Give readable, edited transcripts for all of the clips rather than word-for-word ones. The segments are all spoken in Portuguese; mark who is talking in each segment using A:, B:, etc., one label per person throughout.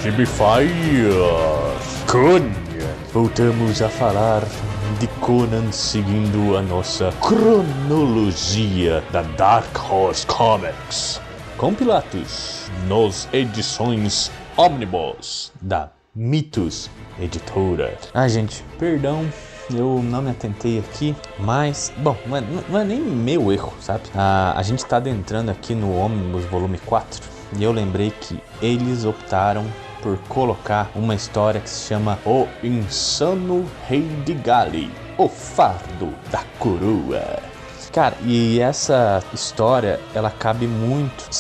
A: Chibifaia Conan. Voltamos a falar de Conan seguindo a nossa cronologia da Dark Horse Comics. Compilados nas edições Omnibus da Mitos Editora. Gente, perdão, eu não me atentei aqui, mas, bom, não é nem meu erro, sabe? A gente tá adentrando aqui no Omnibus volume 4 e eu lembrei que eles optaram por colocar uma história que se chama O Insano Rei de Gali, o Fardo da Coroa. Cara, e essa história, ela cabe muito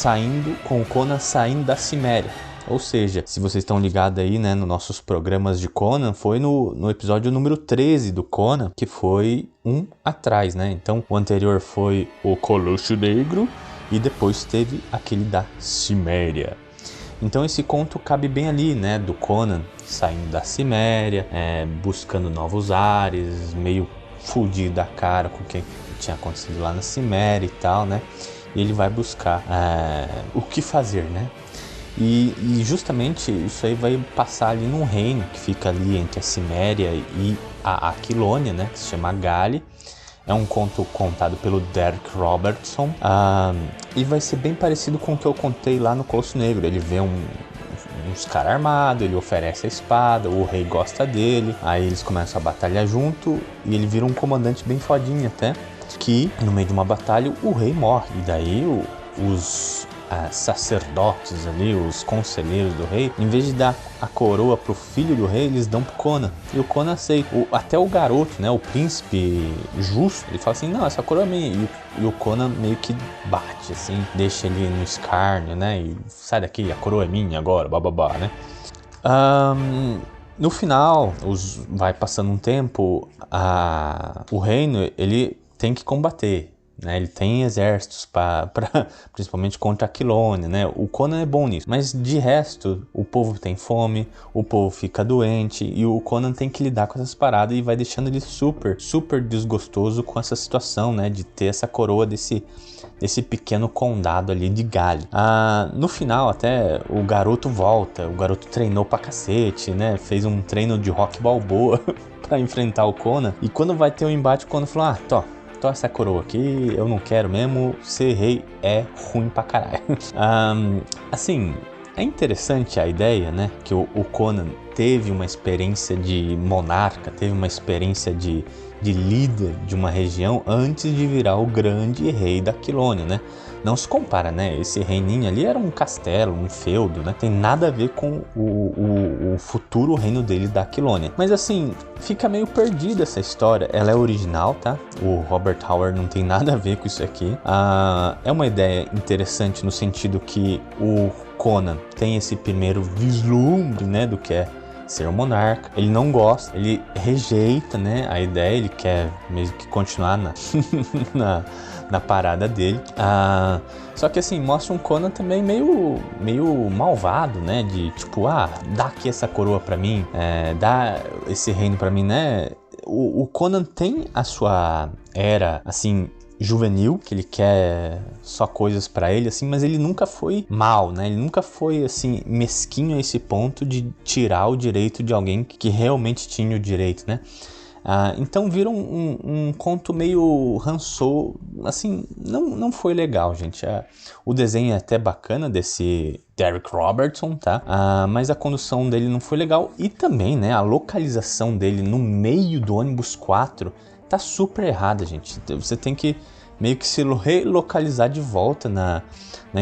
A: com o Conan saindo da Ciméria. Ou seja, se vocês estão ligados aí, né, nos nossos programas de Conan, foi no episódio número 13 do Conan, que foi um atrás, né? Então, o anterior foi o Colosso Negro e depois teve aquele da Ciméria. Então esse conto cabe bem ali, né, do Conan saindo da Ciméria, buscando novos ares, meio fudido da cara com o que tinha acontecido lá na Ciméria e tal, né? E ele vai buscar o que fazer, né? E justamente isso aí vai passar ali num reino que fica ali entre a Ciméria e a Aquilônia, né? Que se chama Gali. É um conto contado pelo Darick Robertson e vai ser bem parecido com o que eu contei lá no Colosso Negro. Ele vê uns caras armados, ele oferece a espada, o rei gosta dele, aí eles começam a batalhar junto e ele vira um comandante bem fodinho até, que no meio de uma batalha o rei morre. E daí os sacerdotes ali, os conselheiros do rei, em vez de dar a coroa pro filho do rei, eles dão pro Conan. E o Conan aceita. Até o garoto, né, o príncipe justo, ele fala assim, não, essa coroa é minha. E o Conan meio que bate, assim, deixa ele no escárnio, né, e sai daqui, a coroa é minha agora, bababá, né. No final, vai passando um tempo, o reino, ele tem que combater. Né, ele tem exércitos principalmente contra a Aquilônia, né? O Conan é bom nisso, mas de resto o povo tem fome, o povo fica doente e o Conan tem que lidar com essas paradas e vai deixando ele super, super desgostoso com essa situação, né? De ter essa coroa desse pequeno condado ali de Gali. No final até o garoto volta, o garoto treinou pra cacete, né? Fez um treino de Rock Balboa pra enfrentar o Conan e quando vai ter um embate o Conan falou, essa coroa aqui, eu não quero mesmo, ser rei é ruim pra caralho. Assim, é interessante a ideia, né, que o Conan teve uma experiência de monarca, teve uma experiência de líder de uma região antes de virar o grande rei da Aquilônia, né? Não se compara, né? Esse reininho ali era um castelo, um feudo, né? Tem nada a ver com o futuro reino dele da Aquilônia. Mas assim, fica meio perdida essa história. Ela é original, tá? O Robert Howard não tem nada a ver com isso aqui. É uma ideia interessante no sentido que o Conan tem esse primeiro vislumbre, né? Do que é ser um monarca. Ele não gosta, ele rejeita, né, a ideia, ele quer mesmo que continuar na parada dele. Só que assim, mostra um Conan também meio malvado, né, de tipo, dá aqui essa coroa pra mim, dá esse reino pra mim, né. O Conan tem a sua era, assim, juvenil, que ele quer só coisas pra ele, assim, mas ele nunca foi mal, né? Ele nunca foi, assim, mesquinho a esse ponto de tirar o direito de alguém que realmente tinha o direito, né? Então vira um conto meio rançou, assim, não foi legal, gente. O desenho é até bacana desse Darick Robertson, tá? Mas a condução dele não foi legal e também, né, a localização dele no meio do ônibus 4 tá super errada, gente. Você tem que meio que se relocalizar de volta na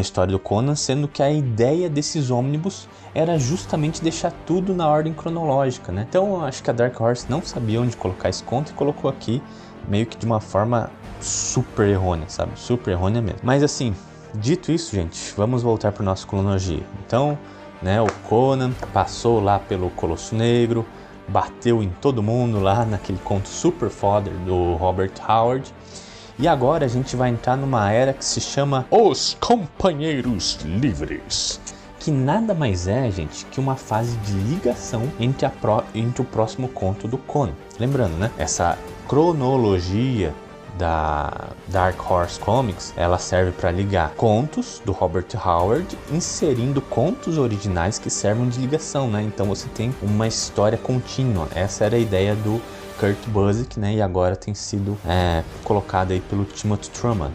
A: história do Conan, sendo que a ideia desses ônibus era justamente deixar tudo na ordem cronológica, né? Então eu acho que a Dark Horse não sabia onde colocar esse conto e colocou aqui meio que de uma forma super errônea, sabe? Super errônea mesmo. Mas assim, dito isso, gente, vamos voltar para o nosso cronologia. Então, né, o Conan passou lá pelo Colosso Negro, bateu em todo mundo lá naquele conto super foda do Robert Howard. E agora a gente vai entrar numa era que se chama Os Companheiros Livres. Que nada mais é, gente, que uma fase de ligação entre o próximo conto do Conan. Lembrando, né? Essa cronologia da Dark Horse Comics, ela serve para ligar contos do Robert Howard, inserindo contos originais que servem de ligação, né? Então você tem uma história contínua. Essa era a ideia do Kurt Busiek, né? E agora tem sido colocada aí pelo Timothy Truman.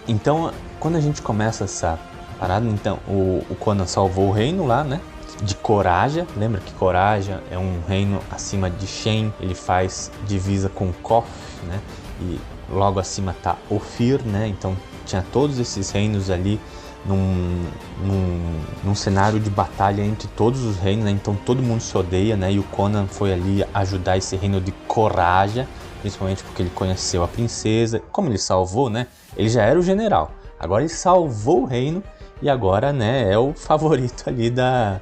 A: Então, quando a gente começa essa parada, então o Conan salvou o reino lá, né? De Coraja. Lembra que Coraja é um reino acima de Shen, ele faz divisa com Koth, né? E logo acima tá Ophir, né? Então tinha todos esses reinos ali num cenário de batalha entre todos os reinos, né? Então todo mundo se odeia, né? E o Conan foi ali ajudar esse reino de Coraja, principalmente porque ele conheceu a princesa. Como ele salvou, né? Ele já era o general, agora ele salvou o reino e agora, né, é o favorito ali da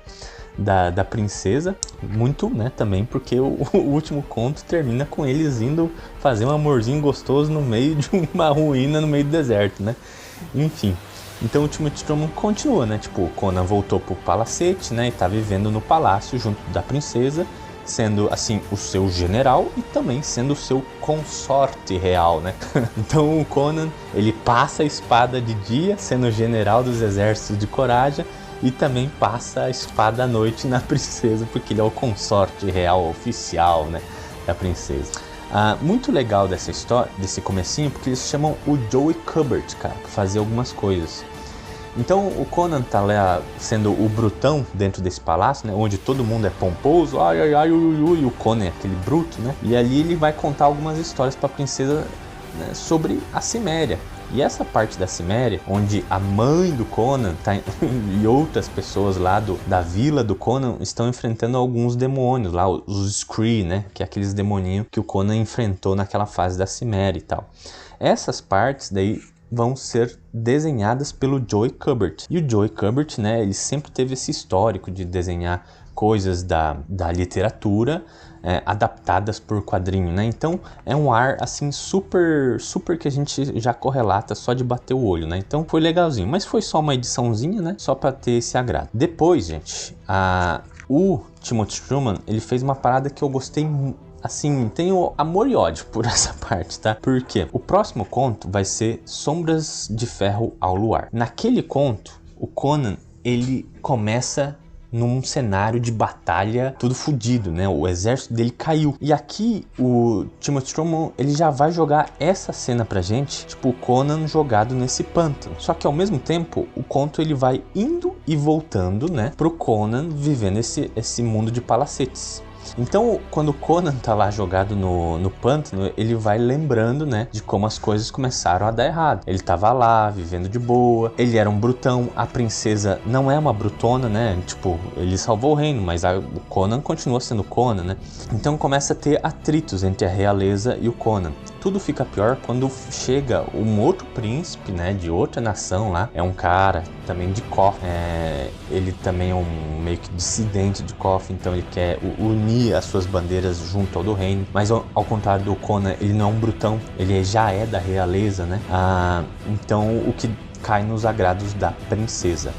A: princesa, muito, né, também porque o último conto termina com eles indo fazer um amorzinho gostoso no meio de uma ruína no meio do deserto, né, enfim. Então o Timothy Truman continua, né, tipo, o Conan voltou pro palacete, né, e tá vivendo no palácio junto da princesa, sendo, assim, o seu general e também sendo o seu consorte real, né? Então o Conan, ele passa a espada de dia, sendo o general dos exércitos de Coraja, e também passa a espada à noite na princesa, porque ele é o consorte real oficial, né, da princesa. Muito legal dessa história, desse comecinho, porque eles chamam o Joey Kubert, cara, pra fazer algumas coisas. Então o Conan tá lá sendo o brutão dentro desse palácio, né, onde todo mundo é pomposo, e o Conan é aquele bruto, né, e ali ele vai contar algumas histórias pra princesa, né, sobre a Ciméria. E essa parte da Ciméria, onde a mãe do Conan e outras pessoas lá da vila do Conan estão enfrentando alguns demônios lá, os Scree, né, que é aqueles demoninhos que o Conan enfrentou naquela fase da Ciméria e tal. Essas partes daí vão ser desenhadas pelo Joey Kubert. E o Joey Kubert, né, ele sempre teve esse histórico de desenhar coisas da literatura adaptadas por quadrinho, né? Então é um ar assim super que a gente já correlata só de bater o olho, né? Então foi legalzinho, mas foi só uma ediçãozinha, né? Só para ter esse agrado. Depois, gente, o Timothy Truman, ele fez uma parada que eu gostei assim, tenho amor e ódio por essa parte, tá? Porque o próximo conto vai ser Sombras de Ferro ao Luar. Naquele conto, o Conan, ele começa num cenário de batalha tudo fodido, né? O exército dele caiu. E aqui o Timothy Truman, ele já vai jogar essa cena pra gente, tipo o Conan jogado nesse pântano. Só que ao mesmo tempo, o conto ele vai indo e voltando, né, pro Conan vivendo esse mundo de palacetes. Então, quando o Conan tá lá jogado no pântano, ele vai lembrando, né, de como as coisas começaram a dar errado. Ele tava lá, vivendo de boa, ele era um brutão, a princesa não é uma brutona, né, tipo, ele salvou o reino, mas o Conan continua sendo Conan, né. Então começa a ter atritos entre a realeza e o Conan. Tudo fica pior quando chega um outro príncipe, né, de outra nação lá, é um cara também de Koth, ele também é um meio que dissidente de Koth, então ele quer unir as suas bandeiras junto ao do reino, mas ao contrário do Conan, ele não é um brutão, ele já é da realeza, né, então o que cai nos agrados da princesa.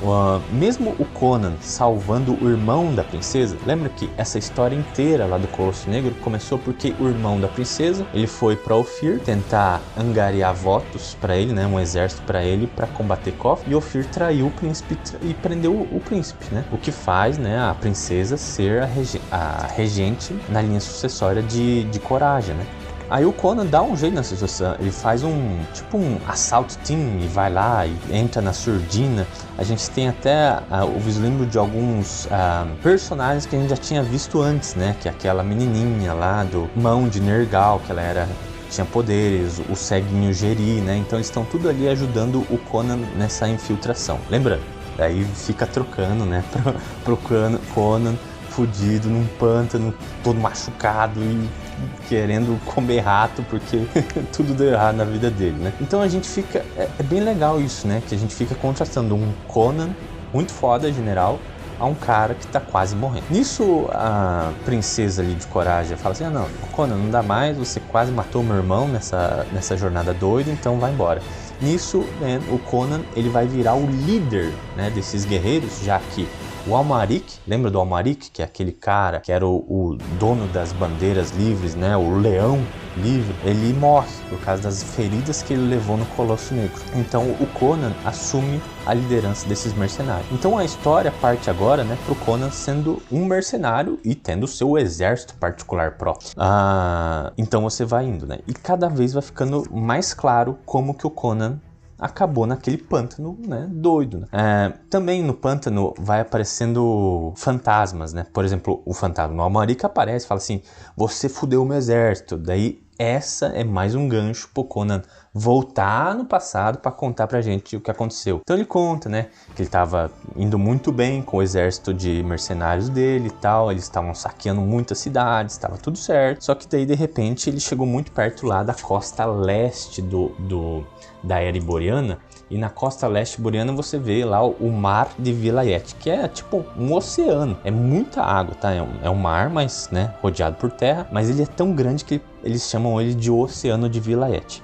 A: Mesmo o Conan salvando o irmão da princesa, lembra que essa história inteira lá do Colosso Negro começou porque o irmão da princesa, ele foi para Ophir tentar angariar votos para ele, né, um exército para ele para combater Koth, e Ophir traiu o príncipe e prendeu o príncipe, né, o que faz, né, a princesa ser a regente na linha sucessória de Coraja, né. Aí o Conan dá um jeito na situação, ele faz um assalto team e vai lá e entra na surdina. A gente tem até o vislumbre de alguns personagens que a gente já tinha visto antes, né? Que é aquela menininha lá do Mão de Nergal, que ela tinha poderes, o ceguinho Geri, né? Então eles estão tudo ali ajudando o Conan nessa infiltração. Lembrando, aí fica trocando, né? Procurando Conan fudido num pântano, todo machucado e querendo comer rato porque tudo deu errado na vida dele, né? Então a gente fica, é bem legal isso, né? Que a gente fica contrastando um Conan muito foda, general, a um cara que tá quase morrendo. Nisso a princesa ali de Coraja fala assim, não, Conan, não dá mais, você quase matou meu irmão nessa jornada doida, então vai embora. Nisso, né, o Conan, ele vai virar o líder, né, desses guerreiros, já que O Almaric, lembra do Almaric, que é aquele cara que era o dono das bandeiras livres, né? O leão livre, ele morre por causa das feridas que ele levou no Colosso Negro. Então o Conan assume a liderança desses mercenários. Então a história parte agora, né, pro Conan sendo um mercenário e tendo o seu exército particular próprio. Então você vai indo, né? E cada vez vai ficando mais claro como que o Conan acabou naquele pântano, né, doido, né? Também no pântano vai aparecendo fantasmas, né? Por exemplo, o fantasma do Almaric aparece e fala assim, você fudeu o meu exército. Daí essa é mais um gancho pro Conan voltar no passado para contar pra gente o que aconteceu. Então ele conta, né, que ele tava indo muito bem com o exército de mercenários dele e tal, eles estavam saqueando muitas cidades, estava tudo certo, só que daí de repente ele chegou muito perto lá da costa leste da era iboriana, e na costa leste iboriana você vê lá o mar de Vilayet, que é tipo um oceano, é muita água, tá? É um mar, mas, né, rodeado por terra, mas ele é tão grande que eles chamam ele de Oceano de Vilayet.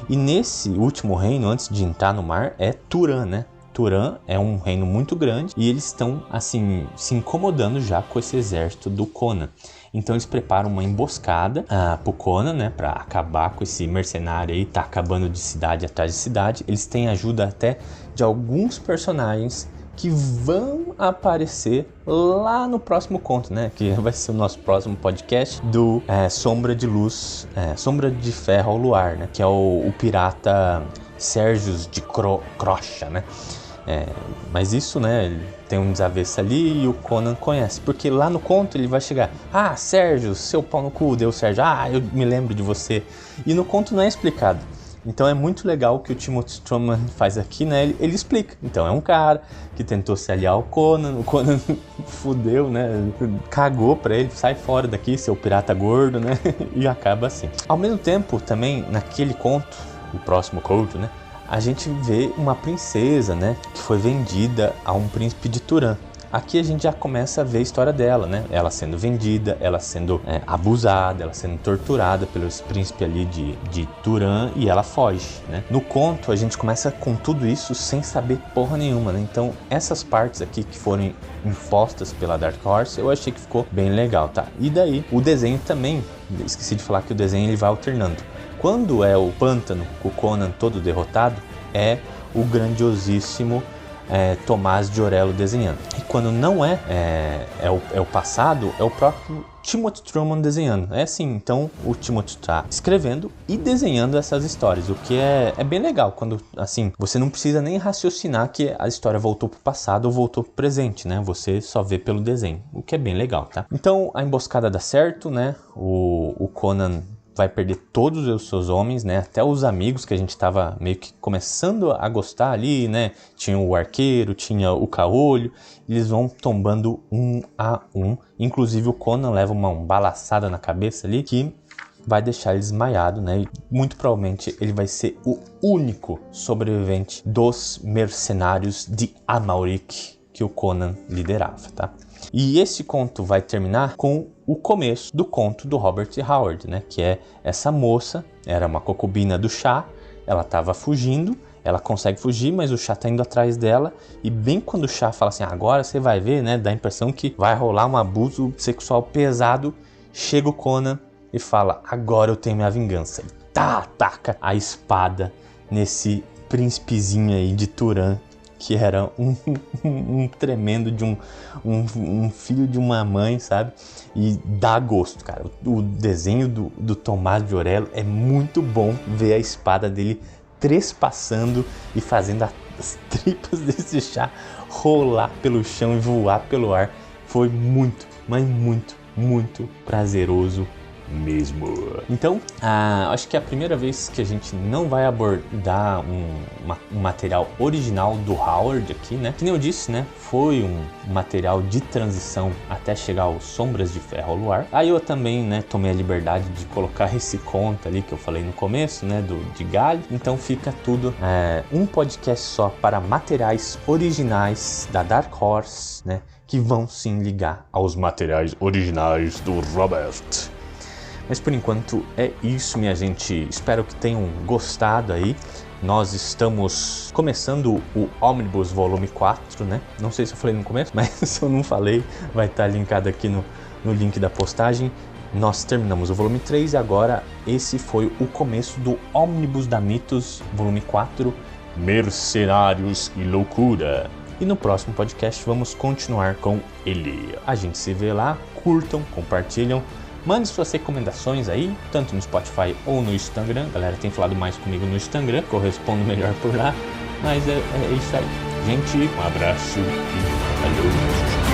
A: E nesse último reino, antes de entrar no mar, é Turan, né? Turan é um reino muito grande e eles estão, assim, se incomodando já com esse exército do Conan. Então eles preparam uma emboscada pro Conan, né, para acabar com esse mercenário aí, tá acabando de cidade atrás de cidade. Eles têm ajuda até de alguns personagens que vão aparecer lá no próximo conto, né, que vai ser o nosso próximo podcast do Sombra de Luz, Sombra de Ferro ao Luar, né, que é o pirata Sérgios de Crocha, né. Mas isso, né, ele tem um desavesso ali e o Conan conhece, porque lá no conto ele vai chegar, Sérgio, seu pau no cu, deu Sérgio, eu me lembro de você, e no conto não é explicado. Então é muito legal o que o Timothy Stroman faz aqui, né, ele explica. Então é um cara que tentou se aliar ao Conan, o Conan fudeu, né, cagou pra ele, sai fora daqui, seu pirata gordo, né, e acaba assim. Ao mesmo tempo, também, naquele conto, o próximo conto, né, a gente vê uma princesa, né, que foi vendida a um príncipe de Turan. Aqui a gente já começa a ver a história dela, né? Ela sendo vendida, ela sendo abusada, ela sendo torturada pelo príncipe ali de Turan e ela foge, né? No conto a gente começa com tudo isso sem saber porra nenhuma, né? Então essas partes aqui que foram impostas pela Dark Horse eu achei que ficou bem legal, tá? E daí o desenho também, esqueci de falar que o desenho ele vai alternando. Quando é o pântano, o Conan todo derrotado, é o grandiosíssimo Tomás de Orello desenhando. E quando não é o passado, é o próprio Timothy Truman desenhando. É assim, então o Timothy está escrevendo e desenhando essas histórias, o que é bem legal, quando assim, você não precisa nem raciocinar que a história voltou pro passado ou voltou pro presente, né? Você só vê pelo desenho, o que é bem legal, tá? Então a emboscada dá certo, né? O Conan vai perder todos os seus homens, né? Até os amigos que a gente estava meio que começando a gostar ali, né? Tinha o arqueiro, tinha o caolho, eles vão tombando um a um. Inclusive o Conan leva uma balaçada na cabeça ali que vai deixar ele desmaiado, né? E muito provavelmente ele vai ser o único sobrevivente dos mercenários de Amalric que o Conan liderava, tá? E esse conto vai terminar com o começo do conto do Robert E. Howard, né? Que é essa moça, era uma concubina do Shah, ela estava fugindo, ela consegue fugir, mas o Shah tá indo atrás dela, e bem quando o Shah fala assim, agora você vai ver, né? Dá a impressão que vai rolar um abuso sexual pesado, chega o Conan e fala, agora eu tenho minha vingança. E taca a espada nesse príncipezinho aí de Turan, que era um tremendo de um filho de uma mãe, sabe? E dá gosto, cara. O desenho do Tomás de Orello é muito bom ver a espada dele trespassando e fazendo as tripas desse Shah rolar pelo chão e voar pelo ar. Foi muito, mas muito prazeroso mesmo. Então, acho que é a primeira vez que a gente não vai abordar um material original do Howard aqui, né? Que nem eu disse, né? Foi um material de transição até chegar aos Sombras de Ferro ao Luar. Aí eu também, né, tomei a liberdade de colocar esse conto ali que eu falei no começo, né, de Galho. Então fica tudo um podcast só para materiais originais da Dark Horse, né? Que vão sim ligar aos materiais originais do Robert. Mas por enquanto é isso, minha gente. Espero que tenham gostado aí, nós estamos começando o Omnibus Volume 4, né? Não sei se eu falei no começo, mas se eu não falei, vai estar linkado aqui no link da postagem. Nós terminamos o volume 3 e agora esse foi o começo do Omnibus da Mitos, volume 4, Mercenários e Loucura. E no próximo podcast vamos continuar com ele. A gente se vê lá, curtam, compartilham, mande suas recomendações aí, tanto no Spotify ou no Instagram. A galera tem falado mais comigo no Instagram, que eu respondo melhor por lá, mas é isso aí. Gente, um abraço e valeu!